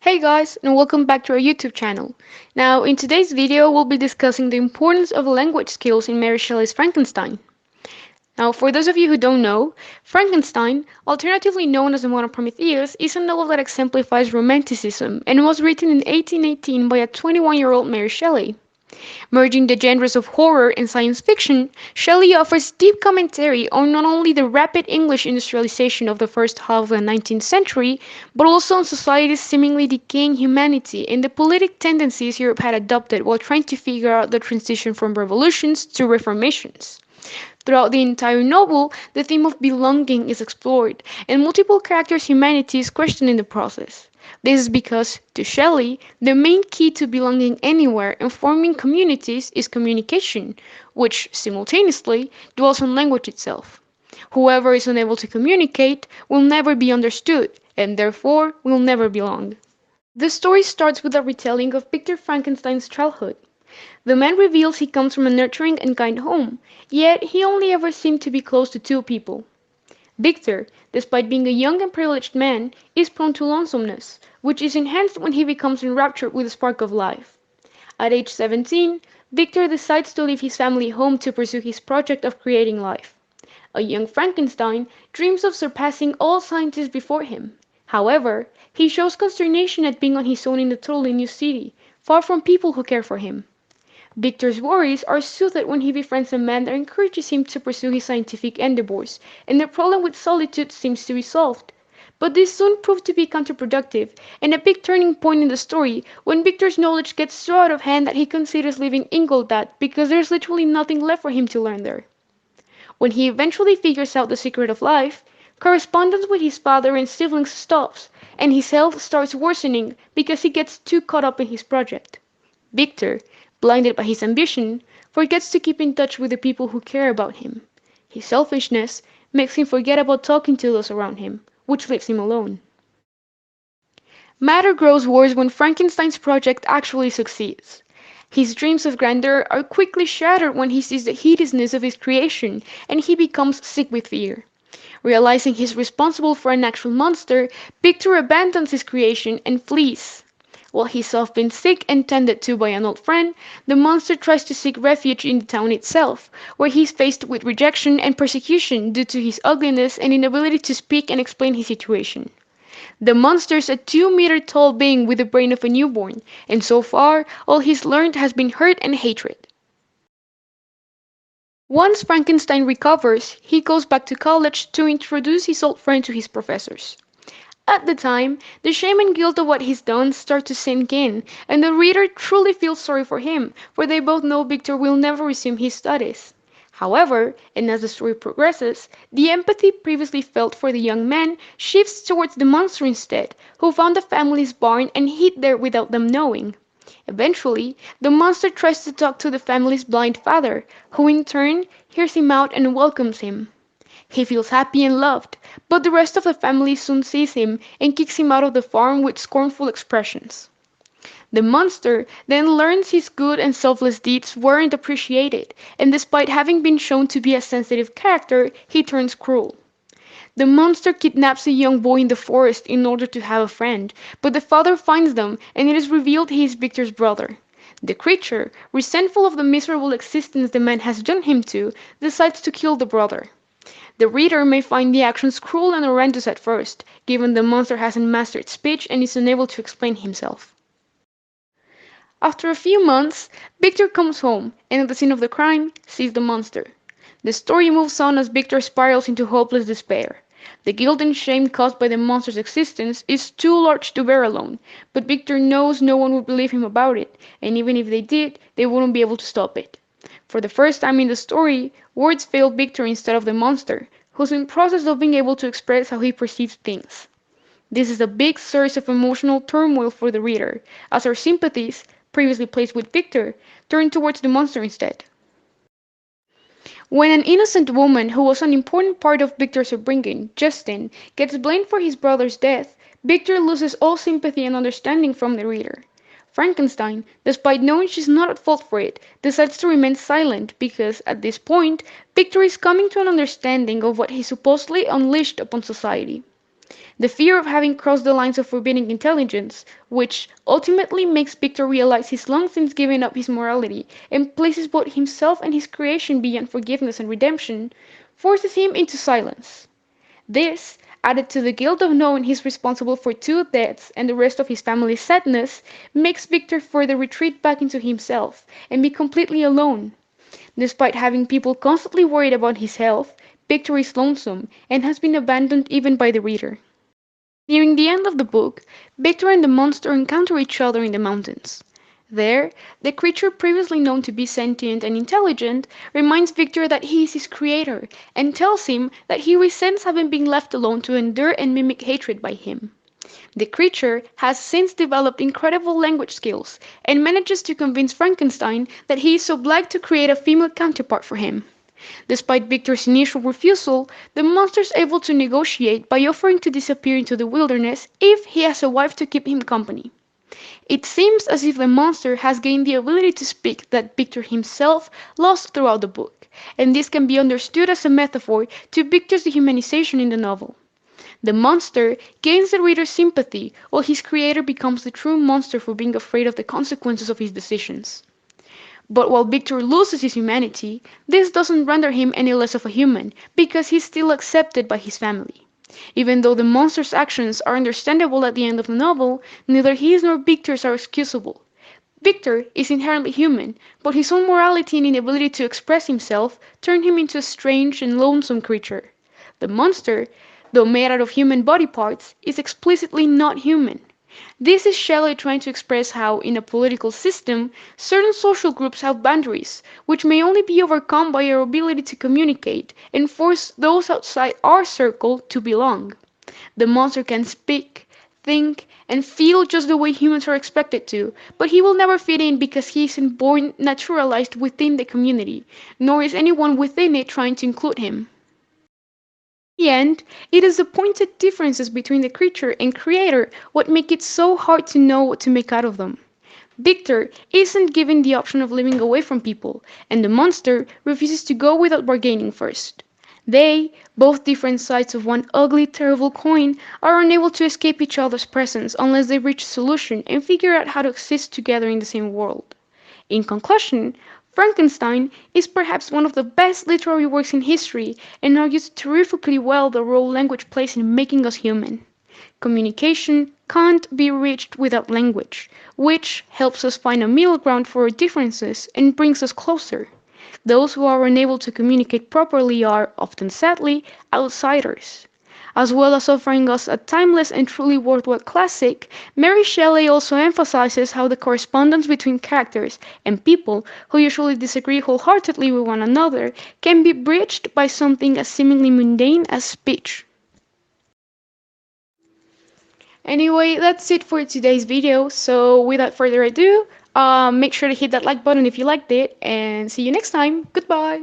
Hey guys, and welcome back to our YouTube channel. Now, in today's video, we'll be discussing the importance of language skills in Mary Shelley's Frankenstein. Now, for those of you who don't know, Frankenstein, alternatively known as the Modern Prometheus, is a novel that exemplifies Romanticism and was written in 1818 by a 21-year-old Mary Shelley. Merging the genres of horror and science fiction, Shelley offers deep commentary on not only the rapid English industrialization of the first half of the 19th century, but also on society's seemingly decaying humanity and the politic tendencies Europe had adopted while trying to figure out the transition from revolutions to reformations. Throughout the entire novel, the theme of belonging is explored, and multiple characters' humanity is questioned in the process. This is because, to Shelley, the main key to belonging anywhere and forming communities is communication, which, simultaneously, dwells on language itself. Whoever is unable to communicate will never be understood, and therefore will never belong. The story starts with a retelling of Victor Frankenstein's childhood. The man reveals he comes from a nurturing and kind home, yet he only ever seemed to be close to two people. Victor, despite being a young and privileged man, is prone to lonesomeness, which is enhanced when he becomes enraptured with the spark of life. At age 17, Victor decides to leave his family home to pursue his project of creating life. A young Frankenstein dreams of surpassing all scientists before him. However, he shows consternation at being on his own in a totally new city, far from people who care for him. Victor's worries are soothed when he befriends a man that encourages him to pursue his scientific endeavors, and the problem with solitude seems to be solved. But this soon proves to be counterproductive, and a big turning point in the story when Victor's knowledge gets so out of hand that he considers leaving Ingolstadt because there's literally nothing left for him to learn there. When he eventually figures out the secret of life, correspondence with his father and siblings stops, and his health starts worsening because he gets too caught up in his project. Victor, blinded by his ambition, forgets to keep in touch with the people who care about him. His selfishness makes him forget about talking to those around him, which leaves him alone. Matter grows worse when Frankenstein's project actually succeeds. His dreams of grandeur are quickly shattered when he sees the hideousness of his creation, and he becomes sick with fear. Realizing he's responsible for an actual monster, Victor abandons his creation and flees. While he's off being sick and tended to by an old friend, the monster tries to seek refuge in the town itself, where he's faced with rejection and persecution due to his ugliness and inability to speak and explain his situation. The monster's a 2-meter tall being with the brain of a newborn, and so far, all he's learned has been hurt and hatred. Once Frankenstein recovers, he goes back to college to introduce his old friend to his professors. At the time, the shame and guilt of what he's done start to sink in, and the reader truly feels sorry for him, for they both know Victor will never resume his studies. However, and as the story progresses, the empathy previously felt for the young man shifts towards the monster instead, who found the family's barn and hid there without them knowing. Eventually, the monster tries to talk to the family's blind father, who in turn hears him out and welcomes him. He feels happy and loved, but the rest of the family soon sees him and kicks him out of the farm with scornful expressions. The monster then learns his good and selfless deeds weren't appreciated, and despite having been shown to be a sensitive character, he turns cruel. The monster kidnaps a young boy in the forest in order to have a friend, but the father finds them and it is revealed he is Victor's brother. The creature, resentful of the miserable existence the man has doomed him to, decides to kill the brother. The reader may find the actions cruel and horrendous at first, given the monster hasn't mastered speech and is unable to explain himself. After a few months, Victor comes home and at the scene of the crime sees the monster. The story moves on as Victor spirals into hopeless despair. The guilt and shame caused by the monster's existence is too large to bear alone, but Victor knows no one would believe him about it, and even if they did, they wouldn't be able to stop it. For the first time in the story, words fail Victor instead of the monster, who's in process of being able to express how he perceives things. This is a big source of emotional turmoil for the reader, as our sympathies, previously placed with Victor, turn towards the monster instead. When an innocent woman who was an important part of Victor's upbringing, Justin, gets blamed for his brother's death, Victor loses all sympathy and understanding from the reader. Frankenstein, despite knowing she's not at fault for it, decides to remain silent because, at this point, Victor is coming to an understanding of what he supposedly unleashed upon society. The fear of having crossed the lines of forbidden intelligence, which ultimately makes Victor realize he's long since given up his morality and places both himself and his creation beyond forgiveness and redemption, forces him into silence. This, added to the guilt of knowing he's responsible for two deaths and the rest of his family's sadness, makes Victor further retreat back into himself and be completely alone. Despite having people constantly worried about his health, Victor is lonesome and has been abandoned even by the reader. Nearing the end of the book, Victor and the monster encounter each other in the mountains. There, the creature previously known to be sentient and intelligent reminds Victor that he is his creator and tells him that he resents having been left alone to endure and mimic hatred by him. The creature has since developed incredible language skills and manages to convince Frankenstein that he is obliged to create a female counterpart for him. Despite Victor's initial refusal, the monster is able to negotiate by offering to disappear into the wilderness if he has a wife to keep him company. It seems as if the monster has gained the ability to speak that Victor himself lost throughout the book, and this can be understood as a metaphor to Victor's dehumanization in the novel. The monster gains the reader's sympathy, while his creator becomes the true monster for being afraid of the consequences of his decisions. But while Victor loses his humanity, this doesn't render him any less of a human, because he's still accepted by his family. Even though the monster's actions are understandable at the end of the novel, neither his nor Victor's are excusable. Victor is inherently human, but his own morality and inability to express himself turn him into a strange and lonesome creature. The monster, though made out of human body parts, is explicitly not human. This is Shelley trying to express how, in a political system, certain social groups have boundaries, which may only be overcome by our ability to communicate and force those outside our circle to belong. The monster can speak, think, and feel just the way humans are expected to, but he will never fit in because he isn't born naturalized within the community, nor is anyone within it trying to include him. In the end, it is the pointed differences between the creature and creator what make it so hard to know what to make out of them. Victor isn't given the option of living away from people, and the monster refuses to go without bargaining first. They, both different sides of one ugly, terrible coin, are unable to escape each other's presence unless they reach a solution and figure out how to exist together in the same world. In conclusion, Frankenstein is perhaps one of the best literary works in history and argues terrifically well the role language plays in making us human. Communication can't be reached without language, which helps us find a middle ground for our differences and brings us closer. Those who are unable to communicate properly are, often sadly, outsiders. As well as offering us a timeless and truly worthwhile classic, Mary Shelley also emphasizes how the correspondence between characters and people who usually disagree wholeheartedly with one another can be bridged by something as seemingly mundane as speech. Anyway, that's it for today's video. So without further ado, make sure to hit that like button if you liked it, and see you next time. Goodbye!